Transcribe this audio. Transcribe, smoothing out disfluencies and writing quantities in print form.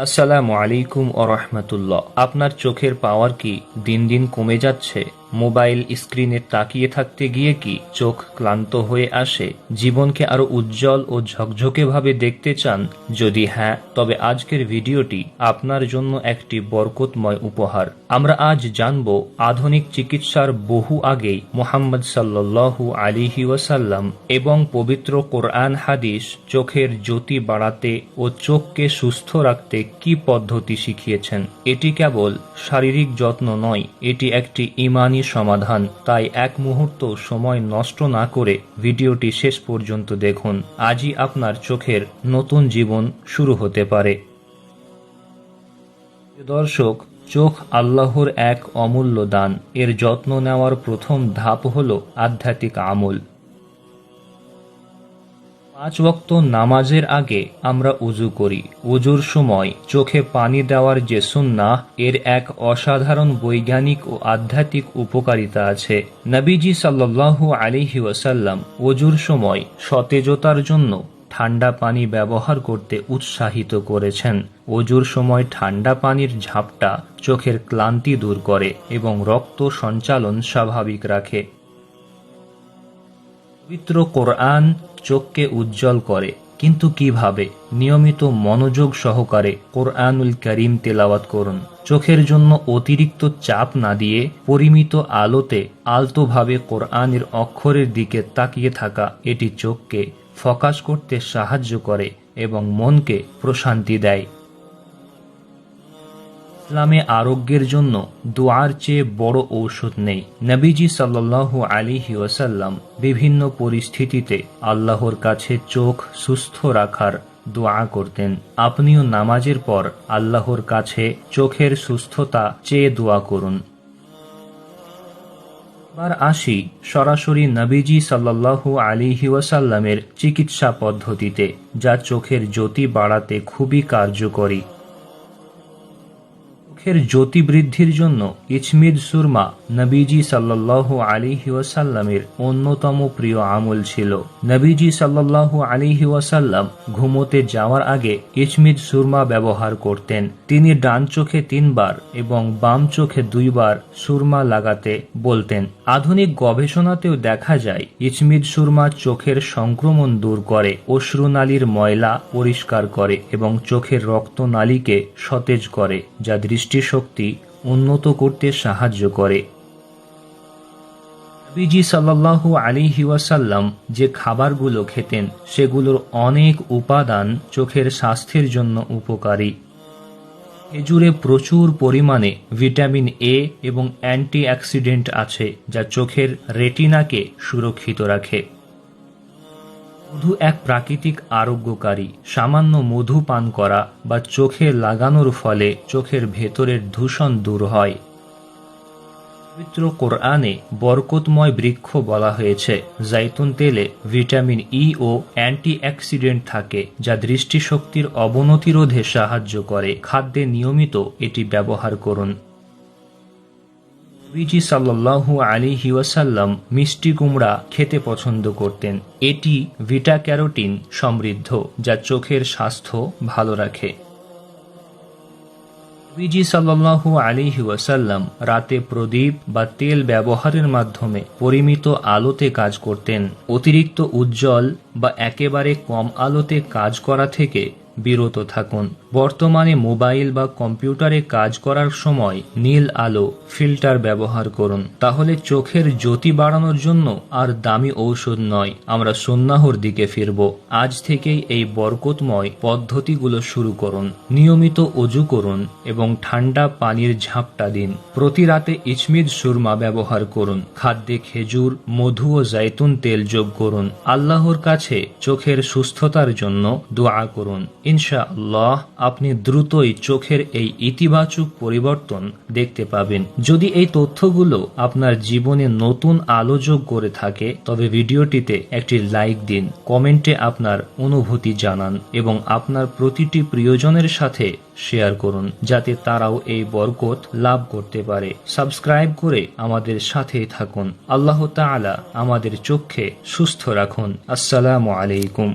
আসসালামু আলাইকুম ও রহমতুল্লাহ। আপনার চোখের পাওয়ার কি দিন দিন কমে যাচ্ছে? মোবাইল স্ক্রিনে তাকিয়ে থাকতে গিয়ে কি চোখ ক্লান্ত হয়ে আসে? জীবনকে আরো উজ্জ্বল ও ঝকঝকে ভাবে দেখতে চান? যদি হ্যাঁ, তবে আজকের ভিডিওটি আপনার জন্য একটি বরকতময় উপহার। আমরা আজ জানব আধুনিক চিকিৎসার বহু আগেই মুহাম্মদ সাল্লাল্লাহু আলাইহি ওয়াসাল্লাম এবং পবিত্র কোরআন হাদিস চোখের জ্যোতি বাড়াতে ও চোখকে সুস্থ রাখতে কি পদ্ধতি শিখিয়েছেন। এটি কেবল শারীরিক যত্ন নয়, এটি একটি ঈমানি সমাধান। তাই এক মুহূর্ত সময় নষ্ট না করে ভিডিওটি শেষ পর্যন্ত দেখুন। আজই আপনার চোখের নতুন জীবন শুরু হতে পারে। দর্শক, চোখ আল্লাহর এক অমূল্য দান। এর যত্ন নেওয়ার প্রথম ধাপ হল আধ্যাত্মিক আমল। 5 ওয়াক্ত নামাজের আগে আমরা উযু করি। উযুর সময় চোখে পানি দেওয়ার যে সুন্নাহ, এর এক অসাধারণ বৈজ্ঞানিক ও আধ্যাত্মিক উপকারিতা আছে। নবীজি সাল্লাল্লাহু আলাইহি ওয়াসাল্লাম উযুর সময় সতেজতার জন্য ঠান্ডা পানি ব্যবহার করতে উৎসাহিত করেছেন। অজুর সময় ঠান্ডা পানির ঝাপটা চোখের ক্লান্তি দূর করে এবং রক্ত সঞ্চালন স্বাভাবিক রাখে। পবিত্র কোরআন চোখকে উজ্জ্বল করে, কিন্তু কিভাবে? নিয়মিত মনোযোগ সহকারে কোরআনুল কারীম তেলাওয়াত করুন। চোখের জন্য অতিরিক্ত চাপ না দিয়ে পরিমিত আলোতে আলতোভাবে কোরআনের অক্ষরের দিকে তাকিয়ে থাকা, এটি চোখকে ফোকাস করতে সাহায্য করে এবং মনকে প্রশান্তি দেয়। ইসলামে আরোগ্যের জন্য দোয়ার চেয়ে বড় ঔষধ নেই। নবীজি সাল্লাল্লাহু আলাইহি ওয়াসাল্লাম বিভিন্ন পরিস্থিতিতে আল্লাহর কাছে চোখ সুস্থ রাখার দোয়া করতেন। আপনিও নামাজের পর আল্লাহর কাছে চোখের সুস্থতা চেয়ে দোয়া করুন। এবার আসি সরাসরি নবীজি সাল্লাল্লাহু আলাইহি ওয়াসাল্লামের চিকিৎসা পদ্ধতিতে, যা চোখের জ্যোতি বাড়াতে খুবই কার্যকরী। চোখের জ্যোতি বৃদ্ধির জন্য ইচমিদ সুরমা নবীজি সাল্লাল্লাহু আলাইহি ওয়াসাল্লামের অন্যতম প্রিয় আমল ছিল। নবীজি সাল্লাল্লাহু আলাইহি ওয়াসাল্লাম ঘুমোতে যাওয়ার আগে ইচমিদ সুরমা ব্যবহার করতেন। তিনি ডান চোখে 3 বার এবং বাম চোখে 2 বার সুরমা লাগাতে বলতেন। আধুনিক গবেষণাতেও দেখা যায় ইচমিদ সুরমা চোখের সংক্রমণ দূর করে, অশ্রুনালীর ময়লা পরিষ্কার করে এবং চোখের রক্তনালীকে সতেজ করে, যা দৃষ্টিশক্তি উন্নত করতে সাহায্য করে। নবীজি সাল্লাল্লাহু আলাইহি ওয়াসাল্লাম যে খাবারগুলো খেতেন, সেগুলোর অনেক উপাদান চোখের স্বাস্থ্যের জন্য উপকারী। খেজুরে প্রচুর পরিমাণে ভিটামিন এ এবং অ্যান্টিঅক্সিডেন্ট আছে, যা চোখের রেটিনাকে সুরক্ষিত রাখে। মধু এক প্রাকৃতিক আরোগ্যকারী। সামান্য মধু পান করা বা চোখে লাগানোর ফলে চোখের ভেতরের দূষণ দূর হয়। পবিত্র কোরআনে বরকতময় বৃক্ষ বলা হয়েছে। জাইতুন তেলে ভিটামিন ই ও অ্যান্টিঅক্সিডেন্ট থাকে, যা দৃষ্টিশক্তির অবনতি রোধে সাহায্য করে। খাদ্যে নিয়মিত এটি ব্যবহার করুন। নবীজি সাল্লাল্লাহু আলাইহি ওয়াসাল্লাম মিষ্টি কুমড়া খেতে পছন্দ করতেন। এটি ভিটা ক্যারোটিন সমৃদ্ধ, যা চোখের স্বাস্থ্য ভালো রাখে। নবীজি সাল্লাল্লাহু আলাইহি ওয়াসাল্লাম রাতে প্রদীপ বা তেল ব্যবহারের মাধ্যমে পরিমিত আলোতে কাজ করতেন। অতিরিক্ত উজ্জ্বল বা একেবারে কম আলোতে কাজ করা থেকে বিরত থাকুন। বর্তমানে মোবাইল বা কম্পিউটারে কাজ করার সময় নীল আলো ফিল্টার ব্যবহার করুন। তাহলে চোখের জ্যোতি বাড়ানোর জন্য আর দামি ঔষধ নয়, আমরা সুন্নাহর দিকে ফিরব। আজ থেকেই এই বরকতময় পদ্ধতিগুলো শুরু করুন। নিয়মিত ওযু করুন এবং ঠান্ডা পানির ঝাপটা দিন। প্রতি রাতে ইচমিদ সুরমা ব্যবহার করুন। খাদ্যে খেজুর, মধু ও জাইতুন তেল যোগ করুন। আল্লাহর কাছে চোখের সুস্থতার জন্য দোয়া করুন। ইনশাআল্লাহ আপনি দ্রুতই চোখের এই ইতিবাচক পরিবর্তন দেখতে পাবেন। যদি এই তথ্যগুলো আপনার জীবনে নতুন আলো যোগ করে থাকে, তবে ভিডিওটিতে একটি লাইক দিন, কমেন্টে আপনার অনুভূতি জানান এবং আপনার প্রতিটি প্রিয়জনের সাথে শেয়ার করুন, যাতে তারাও এই বরকত লাভ করতে পারে। সাবস্ক্রাইব করে আমাদের সাথেই থাকুন। আল্লাহ তাআলা আমাদের চোখকে সুস্থ রাখুন। আসসালামু আলাইকুম।